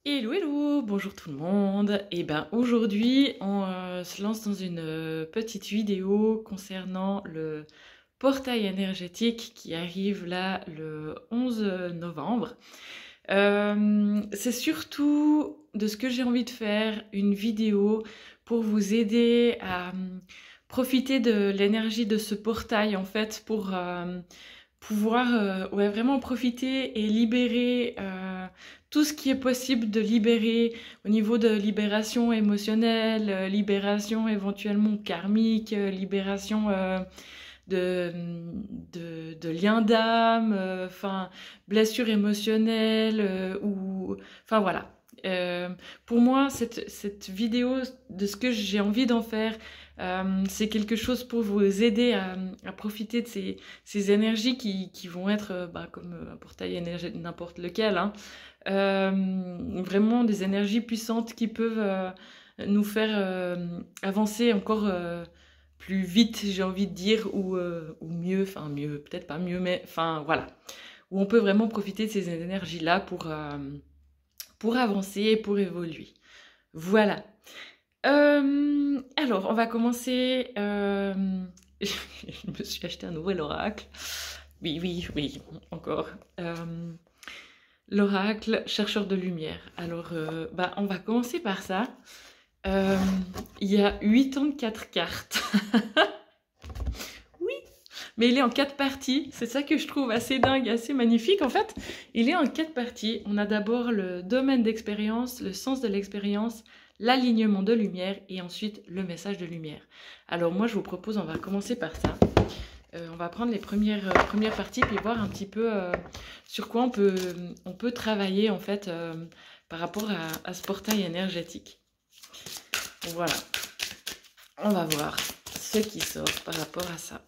Hello, hello, bonjour tout le monde. Et ben aujourd'hui, on se lance dans une petite vidéo concernant le portail énergétique qui arrive là le 11 novembre. C'est surtout de ce que j'ai envie de faire, une vidéo pour vous aider à profiter de l'énergie de ce portail en fait pour pouvoir ouais, vraiment profiter et libérer tout ce qui est possible de libérer au niveau de libération émotionnelle, libération éventuellement karmique, libération de, de liens d'âme, enfin blessures émotionnelles ou enfin voilà. Pour moi, cette vidéo de ce que j'ai envie d'en faire, c'est quelque chose pour vous aider à profiter de ces énergies qui vont être comme un portail énergétique n'importe lequel, hein. Vraiment des énergies puissantes qui peuvent nous faire avancer encore plus vite, j'ai envie de dire, ou mieux, enfin mieux, peut-être pas mieux, mais enfin voilà, où on peut vraiment profiter de ces énergies-là pour avancer et pour évoluer. Voilà. Alors, on va commencer. Je me suis acheté un nouvel oracle. Oui, oui, oui, encore. L'oracle chercheur de lumière. Alors, on va commencer par ça. Il y a 84 cartes. Oui, mais il est en 4 parties. C'est ça que je trouve assez dingue, assez magnifique. En fait, il est en 4 parties. On a d'abord le domaine d'expérience, le sens de l'expérience, l'alignement de lumière et ensuite le message de lumière. Alors moi, je vous propose, on va commencer par ça. On va prendre les premières parties puis voir un petit peu sur quoi on peut travailler en fait par rapport à ce portail énergétique. Voilà, on va voir ce qui sort par rapport à ça.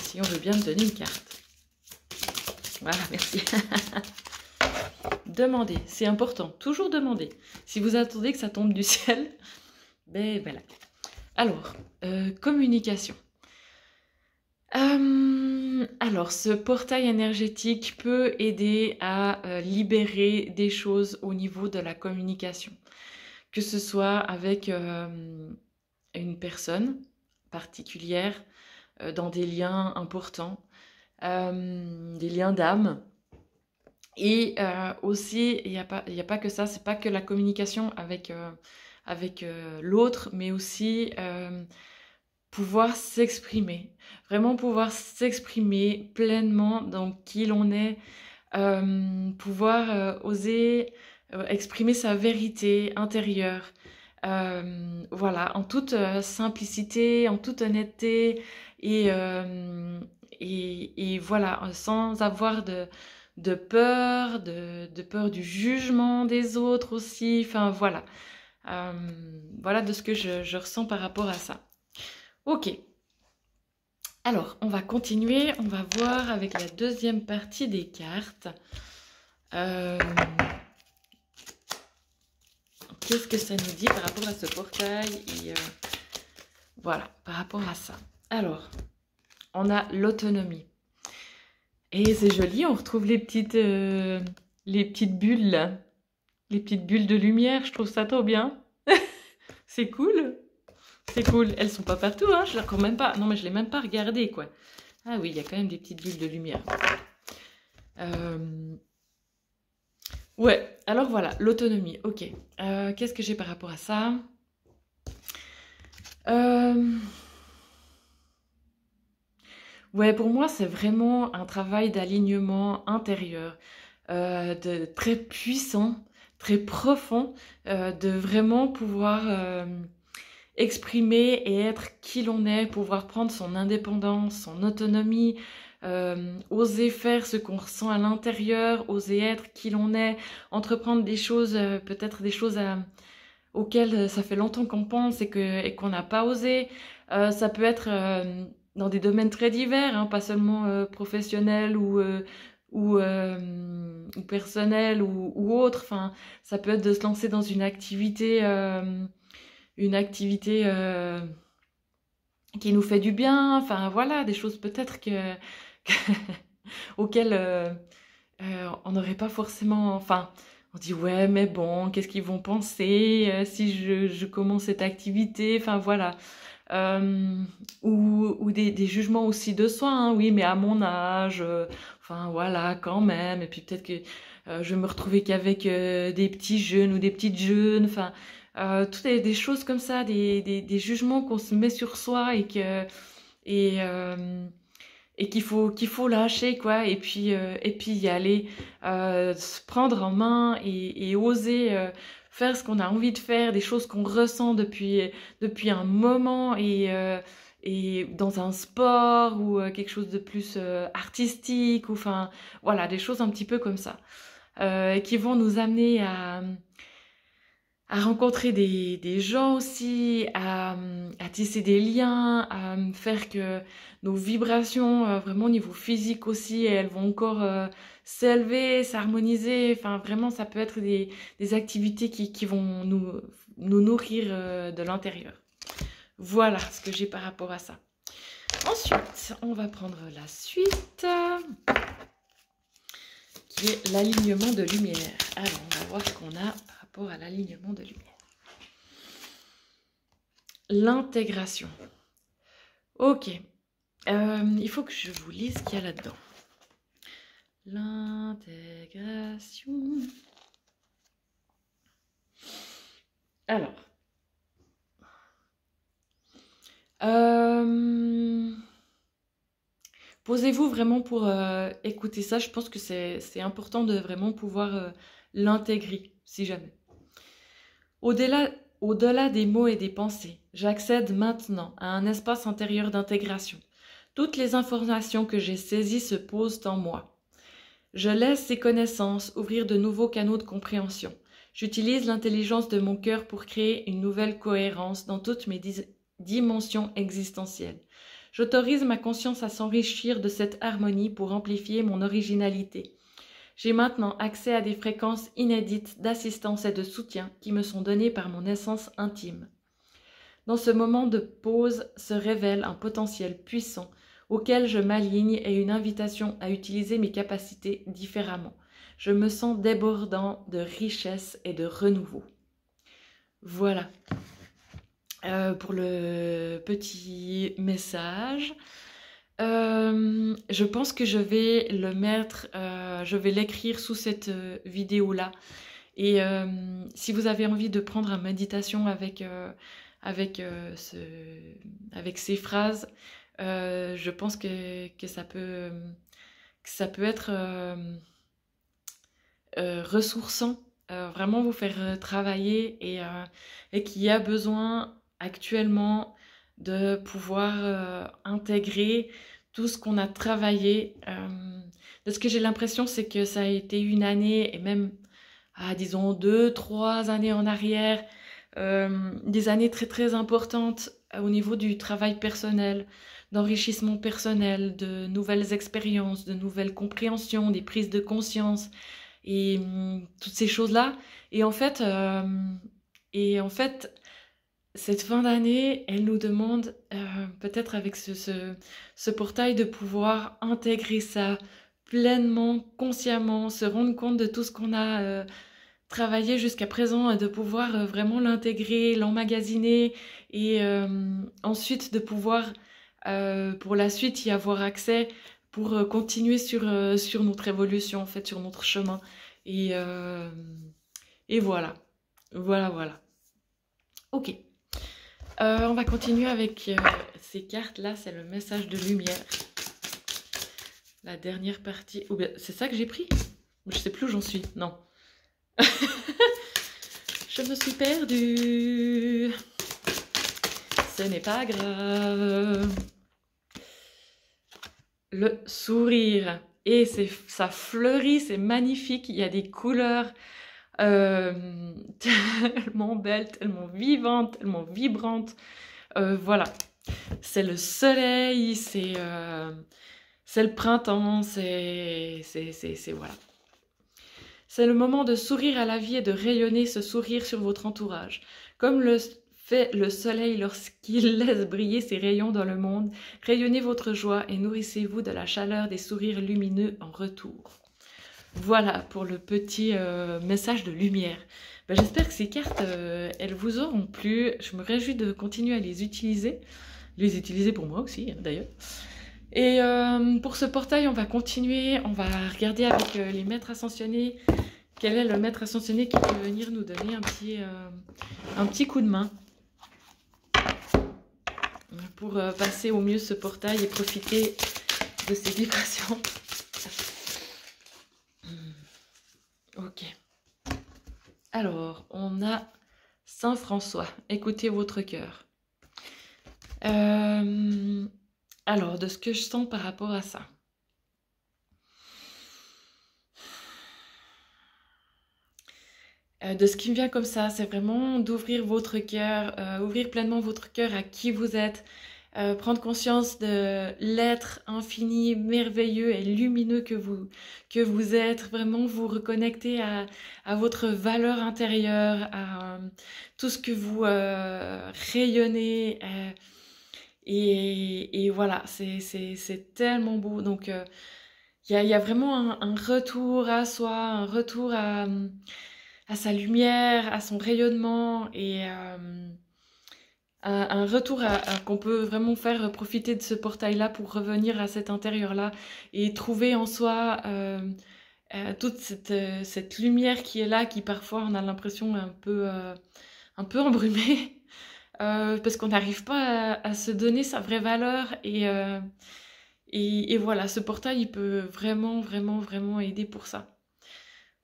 Si on veut bien me donner une carte. Voilà, merci. Demandez, c'est important, toujours demander. Si vous attendez que ça tombe du ciel, ben voilà. Alors, communication. Alors, ce portail énergétique peut aider à libérer des choses au niveau de la communication, que ce soit avec une personne particulière, dans des liens importants, des liens d'âme. Et aussi, il n'y a pas que ça, c'est pas que la communication avec l'autre, mais aussi pouvoir s'exprimer, vraiment pouvoir s'exprimer pleinement dans qui l'on est, pouvoir oser exprimer sa vérité intérieure, voilà, en toute simplicité, en toute honnêteté, et, et voilà, sans avoir de peur, de peur du jugement des autres aussi, enfin voilà. Voilà de ce que je ressens par rapport à ça. Ok, alors on va continuer, on va voir avec la deuxième partie des cartes. Qu'est-ce que ça nous dit par rapport à ce portail et voilà, par rapport à ça. Alors, on a l'autonomie. Et c'est joli, on retrouve les petites bulles là. Les petites bulles de lumière, je trouve ça trop bien. C'est cool. C'est cool. Elles sont pas partout, hein. Je les recommande même pas. Non, mais je l'ai même pas regardé, quoi. Ah oui, il y a quand même des petites bulles de lumière. Ouais, alors voilà, l'autonomie. Ok. Qu'est-ce que j'ai par rapport à ça? Ouais, pour moi, c'est vraiment un travail d'alignement intérieur, de très puissant, très profond, de vraiment pouvoir exprimer et être qui l'on est, pouvoir prendre son indépendance, son autonomie, oser faire ce qu'on ressent à l'intérieur, oser être qui l'on est, entreprendre des choses, peut-être des choses auxquelles ça fait longtemps qu'on pense et qu'on n'a pas osé. Ça peut être dans des domaines très divers, hein, pas seulement professionnels ou personnels ou autres. Enfin, ça peut être de se lancer dans une activité qui nous fait du bien. Enfin, voilà, des choses peut-être que auxquelles on n'aurait pas forcément... Enfin, on dit ouais, mais bon, qu'est-ce qu'ils vont penser si je commence cette activité? Enfin voilà. Euh, ou des jugements aussi de soi, hein. Oui, mais à mon âge, enfin voilà, quand même. Et puis peut-être que je vais me retrouver qu'avec des petits jeunes ou des petites jeunes. Enfin, toutes des choses comme ça, des jugements qu'on se met sur soi et, euh, et qu'il faut lâcher quoi. Et puis y aller, se prendre en main et oser faire ce qu'on a envie de faire, des choses qu'on ressent depuis un moment et dans un sport ou quelque chose de plus artistique ou enfin voilà des choses un petit peu comme ça qui vont nous amener à rencontrer des gens aussi, à tisser des liens, à faire que nos vibrations, vraiment au niveau physique aussi, elles vont encore s'élever, s'harmoniser. Enfin, vraiment, ça peut être des activités qui vont nous nourrir de l'intérieur. Voilà ce que j'ai par rapport à ça. Ensuite, on va prendre la suite, qui est l'alignement de lumière. Alors, on va voir ce qu'on a par rapport à l'alignement de lumière. L'intégration. Ok. Il faut que je vous lise ce qu'il y a là-dedans. L'intégration. Alors. Posez-vous vraiment pour écouter ça. Je pense que c'est important de vraiment pouvoir l'intégrer, si jamais. Au-delà des mots et des pensées, j'accède maintenant à un espace intérieur d'intégration. Toutes les informations que j'ai saisies se posent en moi. Je laisse ces connaissances ouvrir de nouveaux canaux de compréhension. J'utilise l'intelligence de mon cœur pour créer une nouvelle cohérence dans toutes mes dimensions existentielles. J'autorise ma conscience à s'enrichir de cette harmonie pour amplifier mon originalité. J'ai maintenant accès à des fréquences inédites d'assistance et de soutien qui me sont données par mon essence intime. Dans ce moment de pause se révèle un potentiel puissant auquel je m'aligne et une invitation à utiliser mes capacités différemment. Je me sens débordant de richesse et de renouveau. Voilà. Pour le petit message. Je pense que je vais le mettre, je vais l'écrire sous cette vidéo-là. Et si vous avez envie de prendre une méditation avec ces phrases, je pense que ça peut être ressourçant, vraiment vous faire travailler et qu'il y a besoin actuellement de pouvoir intégrer tout ce qu'on a travaillé. De ce que j'ai l'impression, c'est que ça a été une année et même, disons, 2-3 années en arrière, des années très très importantes au niveau du travail personnel, d'enrichissement personnel, de nouvelles expériences, de nouvelles compréhensions, des prises de conscience et toutes ces choses-là. Et en fait, cette fin d'année, elle nous demande, peut-être avec ce portail, de pouvoir intégrer ça pleinement, consciemment, se rendre compte de tout ce qu'on a travaillé jusqu'à présent et de pouvoir vraiment l'intégrer, l'emmagasiner et ensuite de pouvoir, pour la suite, y avoir accès pour continuer sur notre évolution, en fait, sur notre chemin. Et voilà. Voilà. Ok. On va continuer avec ces cartes-là. C'est le message de lumière. La dernière partie. Ou bien, c'est ça que j'ai pris? Je sais plus où j'en suis. Non. Je me suis perdue. Ce n'est pas grave. Le sourire. Et ça fleurit, c'est magnifique. Il y a des couleurs tellement belles, tellement vivantes, tellement vibrantes. Voilà. C'est le soleil, c'est le printemps, c'est voilà. C'est le moment de sourire à la vie et de rayonner ce sourire sur votre entourage. Comme le fait le soleil lorsqu'il laisse briller ses rayons dans le monde. Rayonnez votre joie et nourrissez-vous de la chaleur des sourires lumineux en retour. Voilà pour le petit message de lumière. Ben, j'espère que ces cartes, elles vous auront plu. Je me réjouis de continuer à les utiliser pour moi aussi d'ailleurs. Et pour ce portail, on va continuer, on va regarder avec les maîtres ascensionnés, quel est le maître ascensionné qui peut venir nous donner un petit coup de main pour passer au mieux ce portail et profiter de ces vibrations. Ok. Alors, on a Saint François. Écoutez votre cœur. Alors, de ce que je sens par rapport à ça. De ce qui me vient comme ça, c'est vraiment d'ouvrir votre cœur, ouvrir pleinement votre cœur à qui vous êtes, prendre conscience de l'être infini, merveilleux et lumineux que vous êtes, vraiment vous reconnecter à votre valeur intérieure, à tout ce que vous rayonnez. Et voilà, c'est tellement beau. Donc, il y a vraiment un retour à soi, un retour à sa lumière, à son rayonnement et un retour qu'on peut vraiment faire profiter de ce portail-là pour revenir à cet intérieur-là et trouver en soi toute cette lumière qui est là, qui parfois on a l'impression un peu embrumée parce qu'on n'arrive pas à se donner sa vraie valeur et voilà, ce portail il peut vraiment, vraiment, vraiment aider pour ça.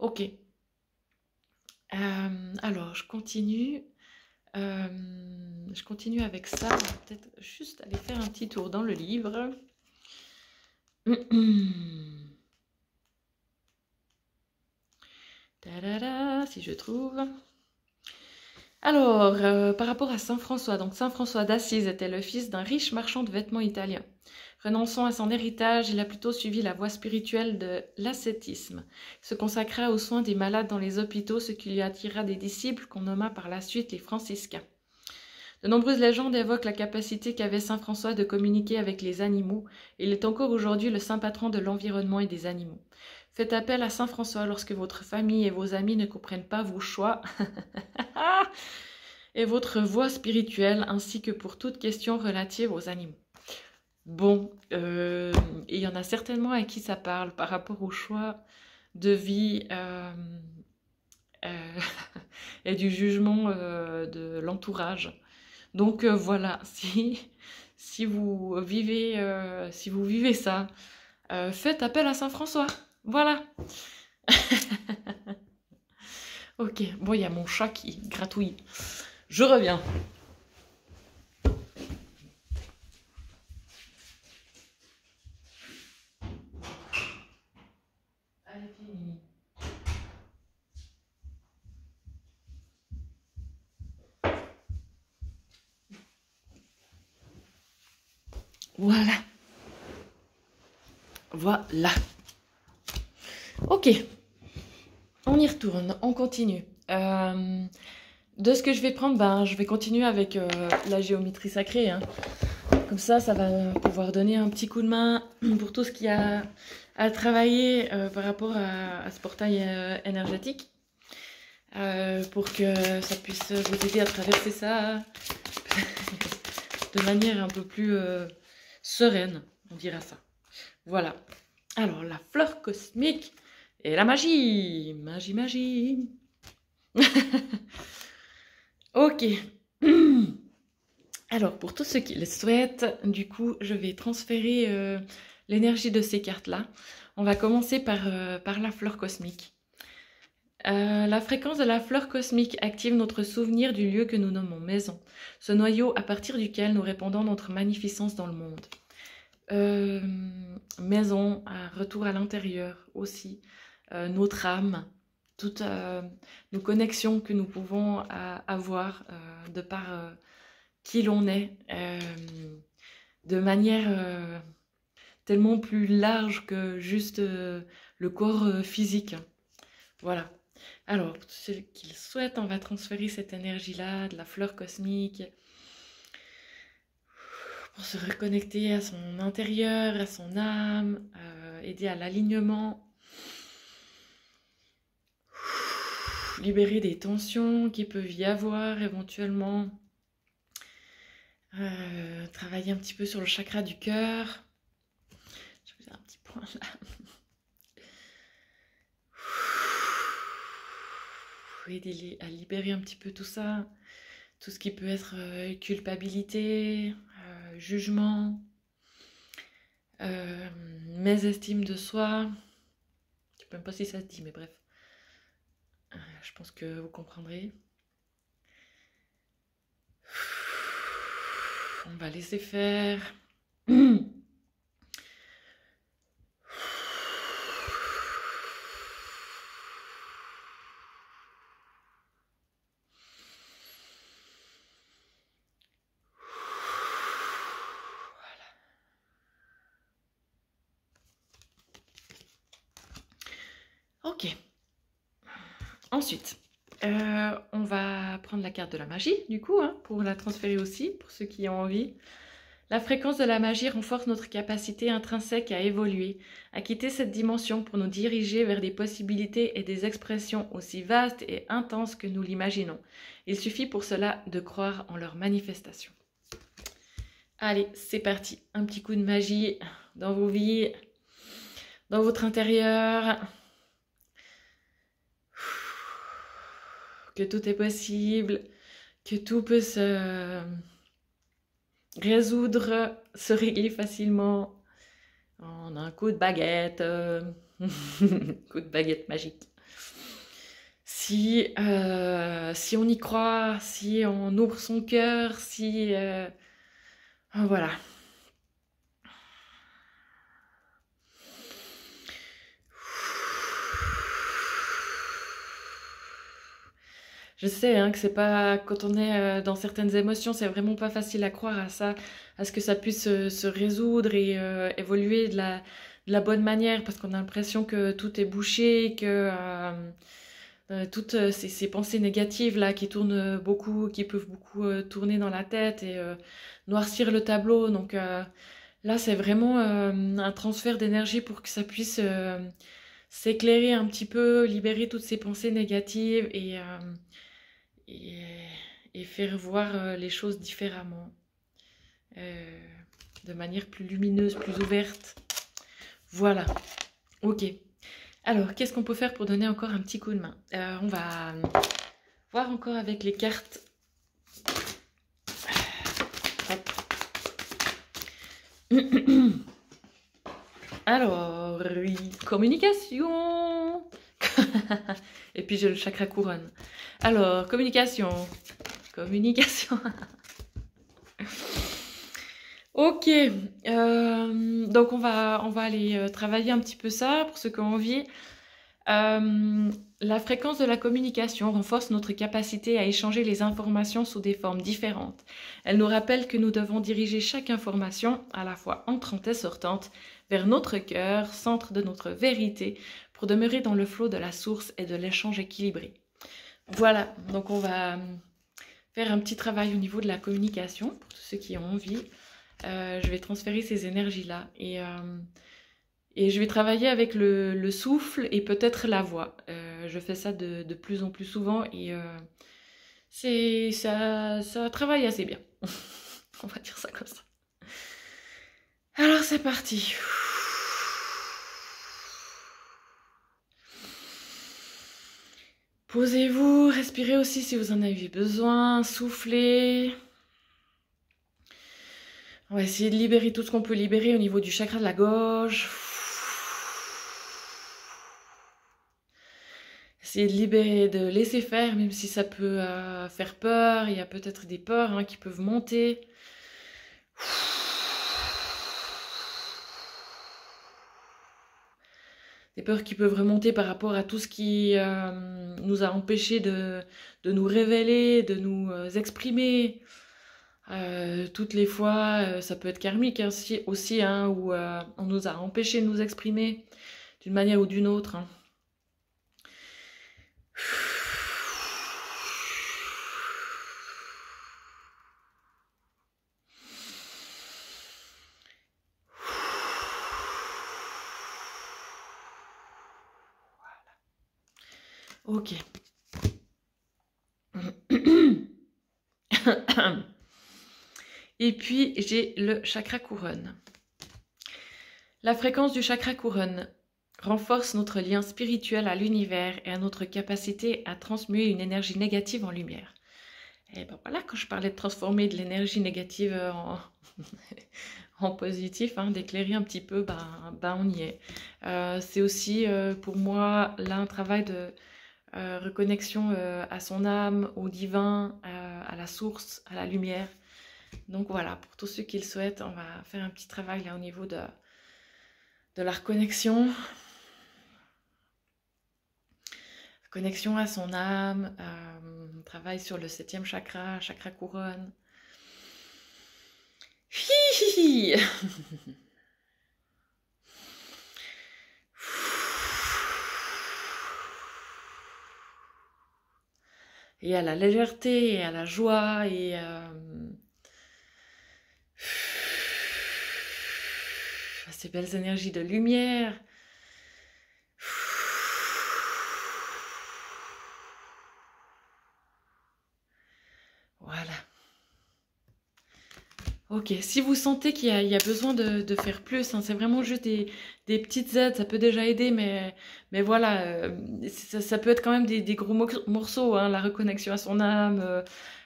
Ok. Alors, je continue avec ça. On va peut-être juste aller faire un petit tour dans le livre. Ta-da-da, si je trouve. Alors, par rapport à Saint François, donc Saint François d'Assise était le fils d'un riche marchand de vêtements italien. Renonçant à son héritage, il a plutôt suivi la voie spirituelle de l'ascétisme. Il se consacra aux soins des malades dans les hôpitaux, ce qui lui attira des disciples qu'on nomma par la suite les franciscains. De nombreuses légendes évoquent la capacité qu'avait Saint François de communiquer avec les animaux, et il est encore aujourd'hui le saint patron de l'environnement et des animaux. Faites appel à Saint François lorsque votre famille et vos amis ne comprennent pas vos choix et votre voie spirituelle, ainsi que pour toute question relative aux animaux. Bon, il y en a certainement à qui ça parle par rapport au choix de vie et du jugement de l'entourage. Donc voilà, si vous vivez ça, faites appel à Saint François. Voilà. Ok, bon, il y a mon chat qui gratouille. Je reviens. Voilà. Voilà. Ok. On y retourne, on continue. De ce que je vais prendre, je vais continuer avec la géométrie sacrée. Hein. Comme ça va pouvoir donner un petit coup de main pour tout ce qu'il y a à travailler par rapport à ce portail énergétique. Pour que ça puisse vous aider à traverser ça de manière un peu plus sereine, on dira ça. Voilà. Alors, la fleur cosmique et la magie. Magie. Ok. Alors, pour tous ceux qui le souhaitent, du coup, je vais transférer l'énergie de ces cartes-là. On va commencer par la fleur cosmique. La fréquence de la fleur cosmique active notre souvenir du lieu que nous nommons maison, ce noyau à partir duquel nous répandons notre magnificence dans le monde. Maison, retour à l'intérieur aussi, notre âme, toutes nos connexions que nous pouvons avoir de par qui l'on est, de manière tellement plus large que juste le corps physique. Voilà. Alors, pour ceux qui le souhaitent, on va transférer cette énergie-là de la fleur cosmique pour se reconnecter à son intérieur, à son âme, aider à l'alignement, libérer des tensions qui peuvent y avoir éventuellement, travailler un petit peu sur le chakra du cœur. Je vais faire un petit point là. Aider à libérer un petit peu tout ça, tout ce qui peut être culpabilité, jugement, mésestime de soi. Je ne sais même pas si ça se dit, mais bref. Je pense que vous comprendrez. On va laisser faire. Ok. Ensuite, on va prendre la carte de la magie, du coup, hein, pour la transférer aussi, pour ceux qui ont envie. La fréquence de la magie renforce notre capacité intrinsèque à évoluer, à quitter cette dimension pour nous diriger vers des possibilités et des expressions aussi vastes et intenses que nous l'imaginons. Il suffit pour cela de croire en leur manifestation. Allez, c'est parti. Un petit coup de magie dans vos vies, dans votre intérieur. Que tout est possible, que tout peut se résoudre, se régler facilement en un coup de baguette, coup de baguette magique. Si on y croit, si on ouvre son cœur, si voilà. Je sais hein, que c'est pas, quand on est dans certaines émotions, c'est vraiment pas facile à croire à ça, à ce que ça puisse se résoudre et évoluer de la bonne manière, parce qu'on a l'impression que tout est bouché, que toutes ces pensées négatives là qui tournent beaucoup, qui peuvent beaucoup tourner dans la tête et noircir le tableau. Donc là, c'est vraiment un transfert d'énergie pour que ça puisse s'éclairer un petit peu, libérer toutes ces pensées négatives et faire voir les choses différemment, de manière plus lumineuse, plus ouverte. Voilà, ok. Alors, qu'est-ce qu'on peut faire pour donner encore un petit coup de main? On va voir encore avec les cartes. Alors, oui, communication. Et puis j'ai le chakra couronne. Alors, communication. Communication. Ok. Donc on va aller travailler un petit peu ça pour ceux qui ont envie. La fréquence de la communication renforce notre capacité à échanger les informations sous des formes différentes. Elle nous rappelle que nous devons diriger chaque information, à la fois entrante et sortante, vers notre cœur, centre de notre vérité, pour demeurer dans le flot de la source et de l'échange équilibré. Voilà, donc on va faire un petit travail au niveau de la communication, pour tous ceux qui ont envie. Je vais transférer ces énergies-là et je vais travailler avec le souffle et peut-être la voix. Je fais ça de plus en plus souvent et ça travaille assez bien. On va dire ça comme ça. Alors c'est parti. Posez-vous, respirez aussi si vous en avez besoin, soufflez. On va essayer de libérer tout ce qu'on peut libérer au niveau du chakra de la gorge. Essayez de libérer, de laisser faire, même si ça peut faire peur. Il y a peut-être des peurs hein, qui peuvent monter. Des peurs qui peuvent remonter par rapport à tout ce qui nous a empêchés de nous révéler, de nous exprimer. Toutes les fois, ça peut être karmique aussi hein, où on nous a empêchés de nous exprimer d'une manière ou d'une autre. Hein. Ok. Et puis, j'ai le chakra couronne. La fréquence du chakra couronne renforce notre lien spirituel à l'univers et à notre capacité à transmuer une énergie négative en lumière. Et ben voilà, quand je parlais de transformer de l'énergie négative en positif, hein, d'éclairer un petit peu, ben on y est. C'est aussi pour moi là un travail de reconnexion à son âme, au divin, à la source, à la lumière. Donc voilà, pour tous ceux qui le souhaitent, on va faire un petit travail là au niveau de la reconnexion. Connexion à son âme, travail sur le 7e chakra, chakra couronne. Hihihi. Et à la légèreté, et à la joie, et à ces belles énergies de lumière. Voilà. Ok, si vous sentez qu'il y a besoin de faire plus, hein, c'est vraiment juste des petites aides, ça peut déjà aider, mais voilà, ça peut être quand même des gros morceaux, hein, la reconnexion à son âme,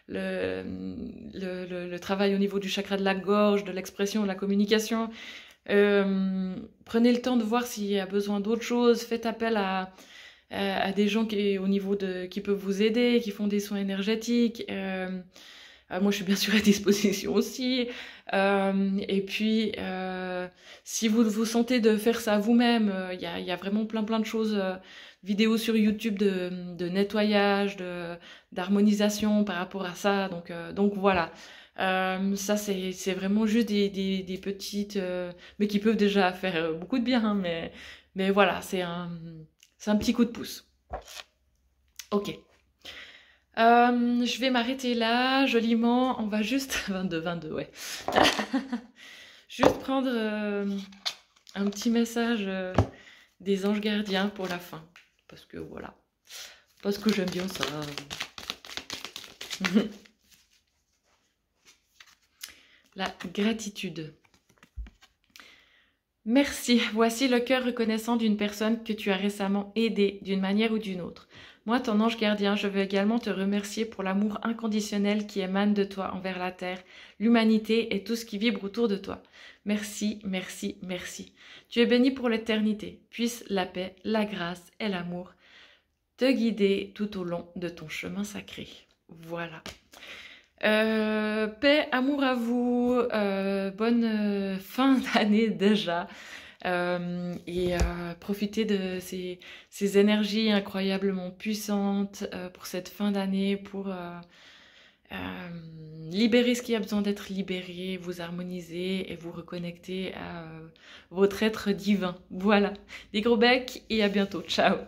le travail au niveau du chakra de la gorge, de l'expression, de la communication. Prenez le temps de voir s'il y a besoin d'autre chose, faites appel à des gens qui peuvent vous aider, qui font des soins énergétiques. Moi, je suis bien sûr à disposition aussi. Et puis, si vous vous sentez de faire ça vous-même, il y a vraiment plein de choses, vidéos sur YouTube de nettoyage, d'harmonisation par rapport à ça. Donc voilà. Ça, c'est vraiment juste des petites, mais qui peuvent déjà faire beaucoup de bien. Hein, mais voilà, c'est un petit coup de pouce. Ok. Je vais m'arrêter là, joliment. On va juste... 22, ouais. Juste prendre un petit message des anges gardiens pour la fin. Parce que voilà. Parce que j'aime bien ça. La gratitude. Merci. Voici le cœur reconnaissant d'une personne que tu as récemment aidée d'une manière ou d'une autre. Moi, ton ange gardien, je veux également te remercier pour l'amour inconditionnel qui émane de toi envers la terre, l'humanité et tout ce qui vibre autour de toi. Merci, merci, merci. Tu es béni pour l'éternité. Puisse la paix, la grâce et l'amour te guider tout au long de ton chemin sacré. Voilà. Paix, amour à vous. Bonne fin d'année déjà. Profitez de ces énergies incroyablement puissantes pour cette fin d'année, pour libérer ce qui a besoin d'être libéré, vous harmoniser et vous reconnecter à votre être divin. Voilà, des gros becs et à bientôt, ciao.